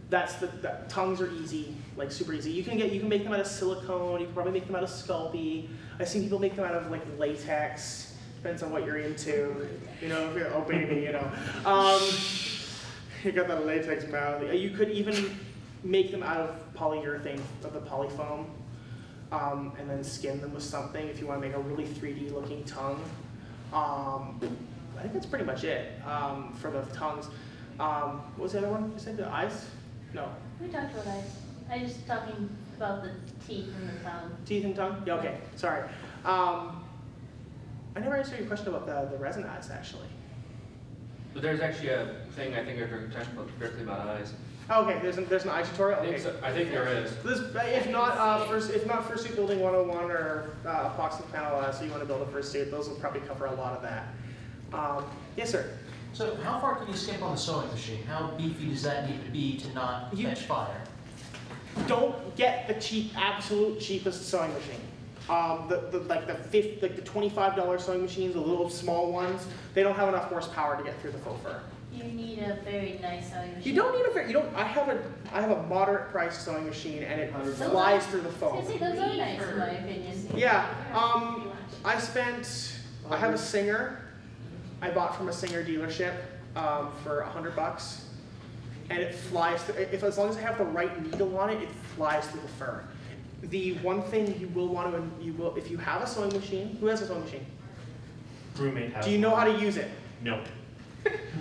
The tongues are easy, like super easy. You can make them out of silicone. You can probably make them out of Sculpey. I've seen people make them out of like latex. Depends on what you're into. You know, if you're, oh baby, you know. You got that latex mouth. You could even make them out of polyurethane, of the polyfoam, and then skin them with something if you want to make a really 3D looking tongue. I think that's pretty much it for the tongues. What was the other one you said? The eyes? No. We talked about eyes. I was just talking about the teeth and the tongue. Teeth and tongue? Yeah, okay, sorry. I never answered your question about the resin eyes, actually. But there's actually a thing I think I heard talking about directly about eyes. Oh, okay, there's an eye tutorial? I think, okay. so. I think there is. If not Fursuit Building 101 or epoxy panel, so you want to build a Fursuit, those will probably cover a lot of that. Yes, sir? So how far can you skip on the sewing machine? How beefy does that need to be to not catch fire? Don't get the absolute cheapest sewing machine. The $25 sewing machines, the little small ones, they don't have enough horsepower to get through the faux fur. You need a very nice sewing machine. You don't need I have a moderate priced sewing machine, and it flies through the foam. I was gonna say, those are nice in my opinion. Yeah. I have a Singer. I bought from a Singer dealership for $100, and it flies through. As long as I have the right needle on it, it flies through the fur. The one thing you will want to, if you have a sewing machine, who has a sewing machine? Roommate has. Do you know how to use it? No.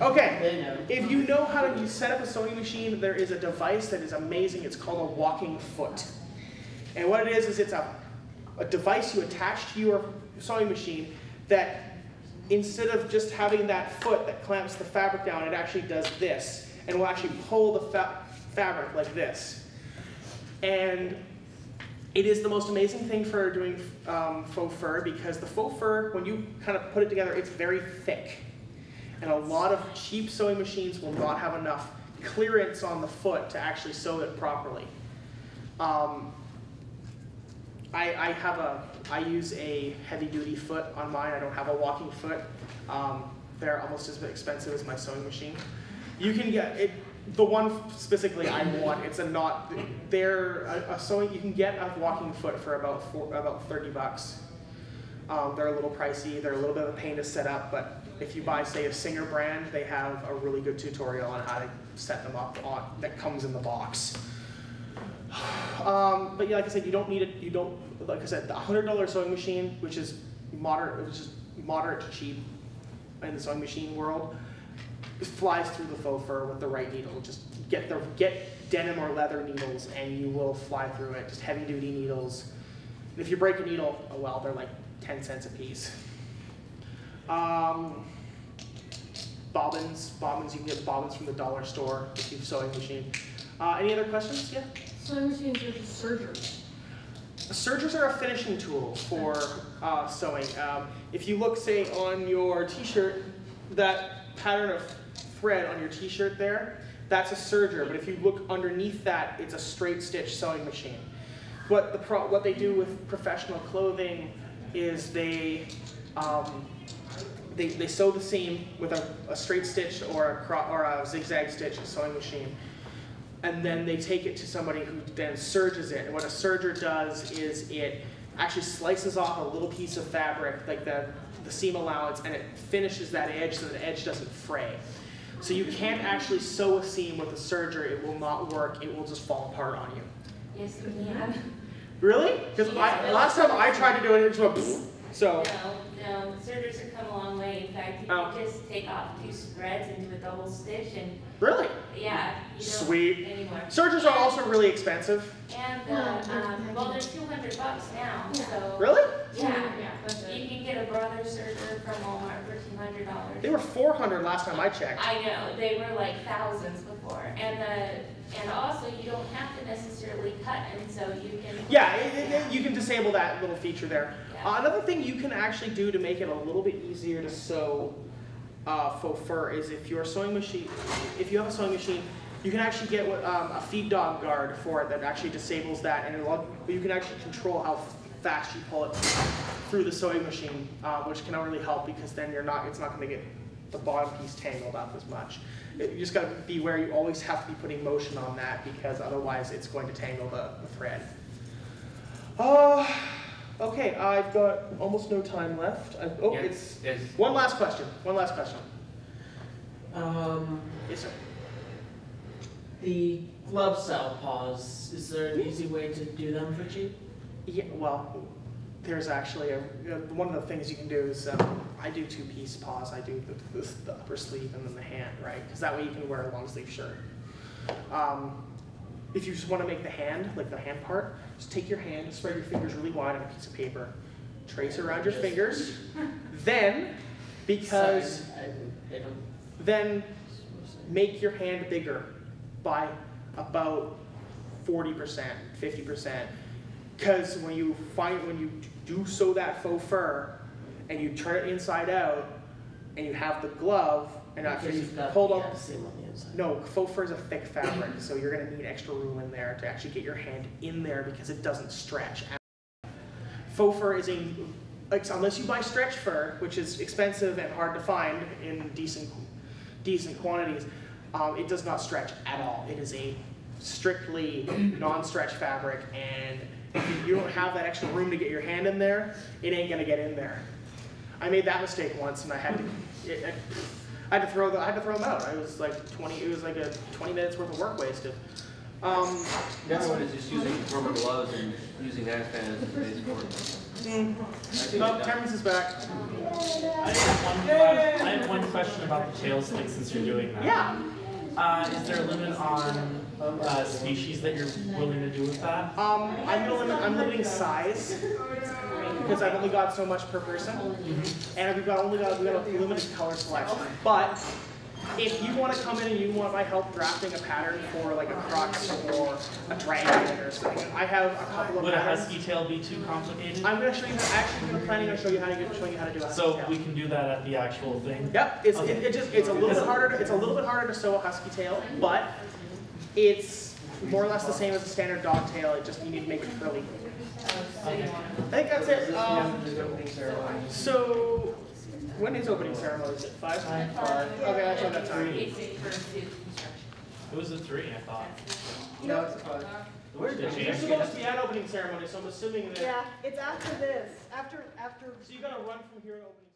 Okay, if you know how to set up a sewing machine, there is a device that is amazing. It's called a walking foot. And what it is it's a device you attach to your sewing machine that instead of just having that foot that clamps the fabric down, it actually does this and will actually pull the fabric like this. And it is the most amazing thing for doing faux fur, because the faux fur, when you kind of put it together, it's very thick. And a lot of cheap sewing machines will not have enough clearance on the foot to actually sew it properly. I use a heavy-duty foot on mine. I don't have a walking foot. They're almost as expensive as my sewing machine. You can get it. The one specifically I want, it's a knot. They're a sewing. You can get a walking foot for about $30. They're a little pricey. They're a little bit of a pain to set up, but if you buy, say, a Singer brand, they have a really good tutorial on how to set them up that comes in the box. But yeah, like I said, you don't need it. You don't, like I said, the $100 sewing machine, which is moderate to cheap in the sewing machine world, flies through the faux fur with the right needle. Just get denim or leather needles, and you will fly through it. Just heavy-duty needles. And if you break a needle, oh well, they're like 10 cents a piece. Bobbins, you can get bobbins from the dollar store if you have a sewing machine. Any other questions? Yeah? Sewing machines are just sergers. Sergers are a finishing tool for sewing. If you look, say, on your t-shirt, that pattern of thread on your t-shirt there, that's a serger. But if you look underneath that, it's a straight stitch sewing machine. What they do with professional clothing is they sew the seam with a straight stitch or a zigzag stitch sewing machine. And then they take it to somebody who then serges it. And what a serger does is it actually slices off a little piece of fabric, like the seam allowance, and it finishes that edge so the edge doesn't fray. So you can't actually sew a seam with a serger. It will not work. It will just fall apart on you. Yes, you can. Really? Because last time I tried to do it, it just went pfft. So. No, sergers have come a long way. In fact, you can just take off 2 threads and do a double stitch and. Really? Yeah. You don't Sweet. anymore. Sergers are also really expensive. And well, they're $200 now. So. Really? Yeah. You can get a brother serger from Walmart for $200. They were $400 last time I checked. I know they were like thousands before, and also you don't have to necessarily cut, and so you can. Yeah, you can disable that little feature there. Yeah. Another thing you can actually do to make it a little bit easier to sew faux fur is if you have a sewing machine, you can actually get a feed dog guard for it that actually disables that, and you can actually control how fast you pull it through the sewing machine, which can really help because then it's not going to get the bottom piece tangled up as much. You just got to be aware you always have to be putting motion on that because otherwise it's going to tangle the thread. Okay, I've got almost no time left. It's one last question. Yes, sir. The glove cell paws, is there an easy way to do them for cheap? Yeah, well, there's actually one of the things you can do is I do 2-piece paws. I do the upper sleeve and then the hand, right? Because that way you can wear a long sleeve shirt. If you just want to make the hand, like the hand part, just take your hand, spread your fingers really wide on a piece of paper, trace around your fingers, then make your hand bigger by about 40%, 50%. Because when you do sew that faux fur and you turn it inside out and you have the glove and after you've pulled up, no, faux fur is a thick fabric, so you're going to need extra room in there to actually get your hand in there because it doesn't stretch. Faux fur is unless you buy stretch fur, which is expensive and hard to find in decent quantities, it does not stretch at all. It is a strictly non-stretch fabric, and if you don't have that extra room to get your hand in there, it ain't gonna get in there. I made that mistake once, and I had to throw them out. I was like it was like a 20 minutes worth of work wasted. The other one is just using rubber gloves and using that kind of base for it. No, Cameron's is back. I have one question about the tail stick since you're doing that. Yeah. Is there a limit on species that you're willing to do with that? I'm limiting size because I've only got so much per person, and we've got a limited color selection. But if you want to come in and you want my help drafting a pattern for like a crux or a dragon or something, I have a couple of. Would a husky tail be too complicated? I'm going to show you. I'm planning on showing you how to do a husky tail. So we can do that at the actual thing. Yep. It's a little bit harder. It's a little bit harder to sew a husky tail, but it's more or less the same as a standard dog tail. It just you need to make it curly. I think that's it. So. When is opening ceremony? Is it 5? 5. Okay, that's on that time. It was a 3, I thought. No, it's a 5. There's supposed to be an opening ceremony, so I'm assuming that. Yeah, it's after this. After. So you gotta run from here to opening.